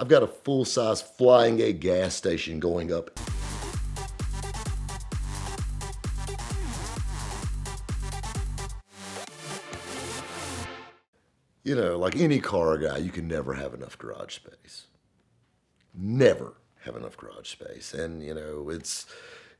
I've got a full-size flying A gas station going up. You know, like any car guy, you can never have enough garage space. Never have enough garage space. And,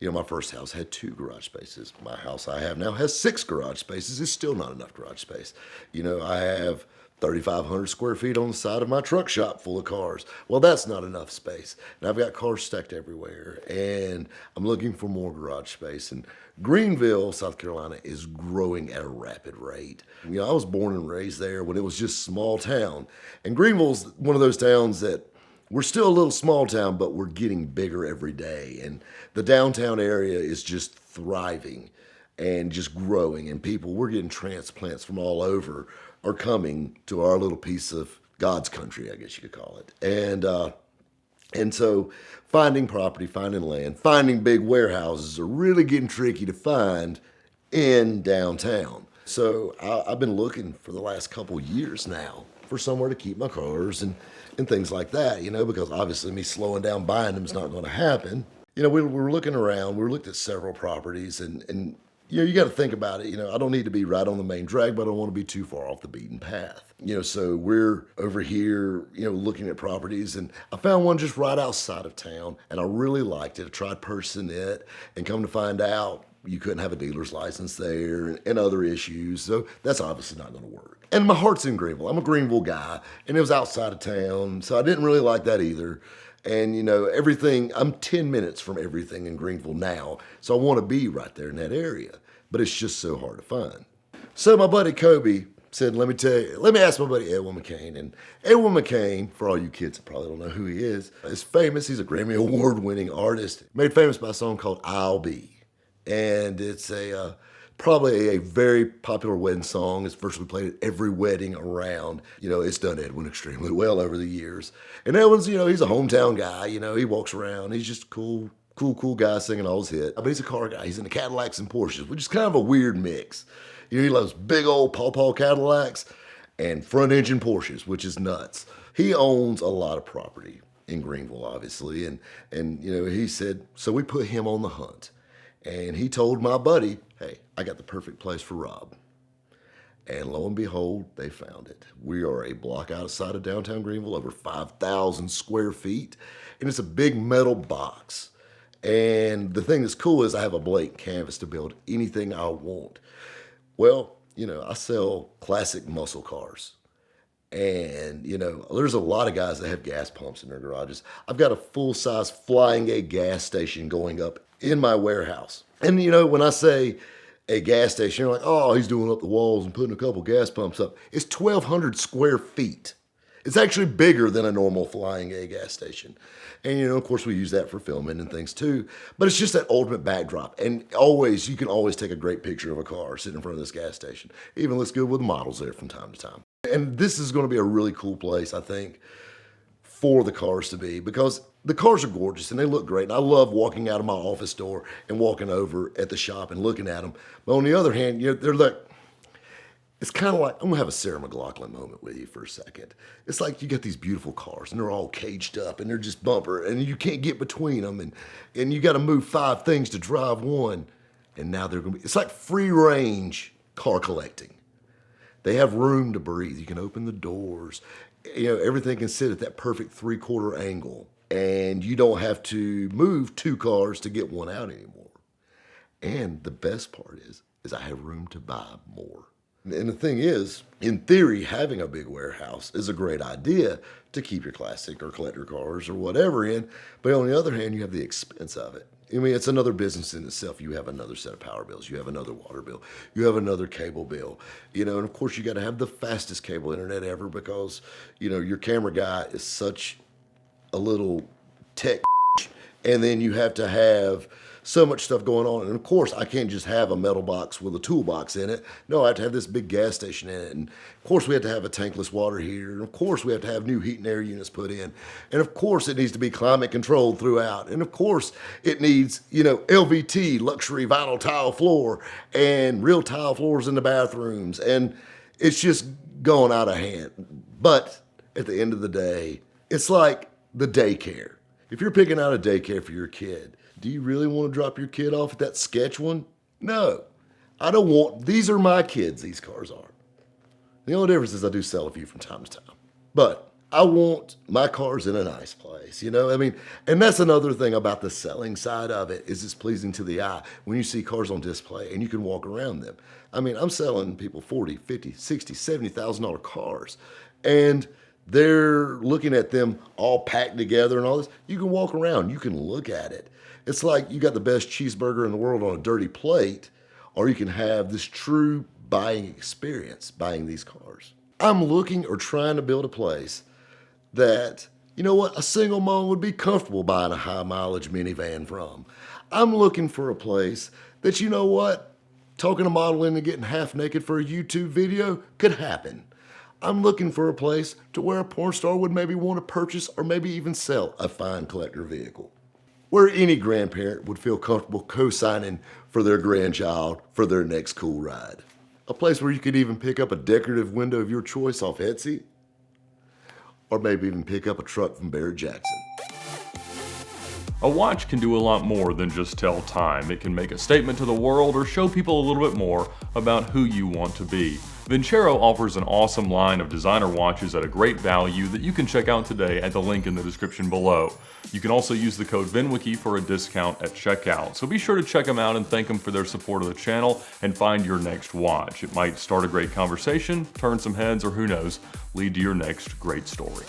my first house had 2 garage spaces. My house I have now has 6 garage spaces. It's still not enough garage space. I have 3,500 square feet on the side of my truck shop full of cars. Well, that's not enough space. And I've got cars stacked everywhere. And I'm looking for more garage space. And Greenville, South Carolina is growing at a rapid rate. I was born and raised there when it was just small town. And Greenville's one of those towns that we're still a little small town, but we're getting bigger every day. And the downtown area is just thriving and just growing. And we're getting transplants from all over are coming to our little piece of God's country, I guess you could call it. And so finding property, finding land, finding big warehouses are really getting tricky to find in downtown. So I've been looking for the last couple years now for somewhere to keep my cars and things like that, because obviously me slowing down buying them is not going to happen. We were looking around, we looked at several properties and you got to think about it. I don't need to be right on the main drag, but I don't want to be too far off the beaten path. So we're over here, looking at properties, and I found one just right outside of town, and I really liked it. I tried purchasing it, and come to find out, you couldn't have a dealer's license there and other issues. So that's obviously not going to work. And my heart's in Greenville. I'm a Greenville guy, and it was outside of town, so I didn't really like that either. And, everything, I'm 10 minutes from everything in Greenville now, so I want to be right there in that area. But it's just so hard to find. So my buddy Kobe said, let me ask my buddy Edwin McCain. And Edwin McCain, for all you kids that probably don't know who he is famous. He's a Grammy Award-winning artist, made famous by a song called I'll Be. And it's probably a very popular wedding song. It's virtually played at every wedding around. It's done Edwin extremely well over the years. And Edwin's, he's a hometown guy. He walks around. He's just cool guy singing all his hits. But he's a car guy. He's into Cadillacs and Porsches, which is kind of a weird mix. He loves big old Paw Cadillacs and front engine Porsches, which is nuts. He owns a lot of property in Greenville, obviously. And he said, so we put him on the hunt. And he told my buddy, hey, I got the perfect place for Rob. And lo and behold, they found it. We are a block outside of downtown Greenville, over 5,000 square feet. And it's a big metal box. And the thing that's cool is I have a blank canvas to build anything I want. Well, I sell classic muscle cars. And, there's a lot of guys that have gas pumps in their garages. I've got a full-size flying A gas station going up in my warehouse. And, when I say a gas station, you're like, oh, he's doing up the walls and putting a couple gas pumps up. It's 1,200 square feet. It's actually bigger than a normal flying A gas station. And, of course, we use that for filming and things too. But it's just that ultimate backdrop. And you can always take a great picture of a car sitting in front of this gas station. It even looks good with models there from time to time. And this is going to be a really cool place, I think, for the cars to be, because the cars are gorgeous and they look great. And I love walking out of my office door and walking over at the shop and looking at them. But on the other hand, they're like, it's kind of like, I'm going to have a Sarah McLachlan moment with you for a second. It's like you got these beautiful cars and they're all caged up and they're just bumper and you can't get between them and you got to move 5 things to drive one. And now they're going to be, it's like free range car collecting. They have room to breathe. You can open the doors. Everything can sit at that perfect 3/4 angle. And you don't have to move 2 cars to get one out anymore. And the best part is I have room to buy more. And the thing is, in theory, having a big warehouse is a great idea to keep your classic or collector cars or whatever in. But on the other hand, you have the expense of it. It's another business in itself. You have another set of power bills. You have another water bill. You have another cable bill. And of course, you got to have the fastest cable internet ever because, your camera guy is such a little tech. And then you have to have so much stuff going on. And of course, I can't just have a metal box with a toolbox in it. No, I have to have this big gas station in it. And of course, we have to have a tankless water heater. And of course, we have to have new heat and air units put in. And of course, it needs to be climate controlled throughout. And of course, it needs, LVT, luxury vinyl tile floor, and real tile floors in the bathrooms. And it's just going out of hand. But at the end of the day, it's like the daycare. If you're picking out a daycare for your kid, do you really want to drop your kid off at that sketch one? No. I don't want, these are my kids, these cars are. The only difference is I do sell a few from time to time. But I want my cars in a nice place, you know? I mean, and that's another thing about the selling side of it is it's pleasing to the eye when you see cars on display and you can walk around them. I mean, I'm selling people 40, 50, 60, $70,000 cars. And they're looking at them all packed together and all this. You can walk around, you can look at it. It's like you got the best cheeseburger in the world on a dirty plate, or you can have this true buying experience buying these cars. I'm looking or trying to build a place that, you know what, a single mom would be comfortable buying a high mileage minivan from. I'm looking for a place that, you know what, talking to modeling and getting half naked for a YouTube video could happen. I'm looking for a place to where a porn star would maybe want to purchase or maybe even sell a fine collector vehicle. Where any grandparent would feel comfortable co-signing for their grandchild for their next cool ride. A place where you could even pick up a decorative window of your choice off Etsy, or maybe even pick up a truck from Barrett-Jackson. A watch can do a lot more than just tell time. It can make a statement to the world or show people a little bit more about who you want to be. Vincero offers an awesome line of designer watches at a great value that you can check out today at the link in the description below. You can also use the code VINwiki for a discount at checkout. So be sure to check them out and thank them for their support of the channel and find your next watch. It might start a great conversation, turn some heads, or who knows, lead to your next great story.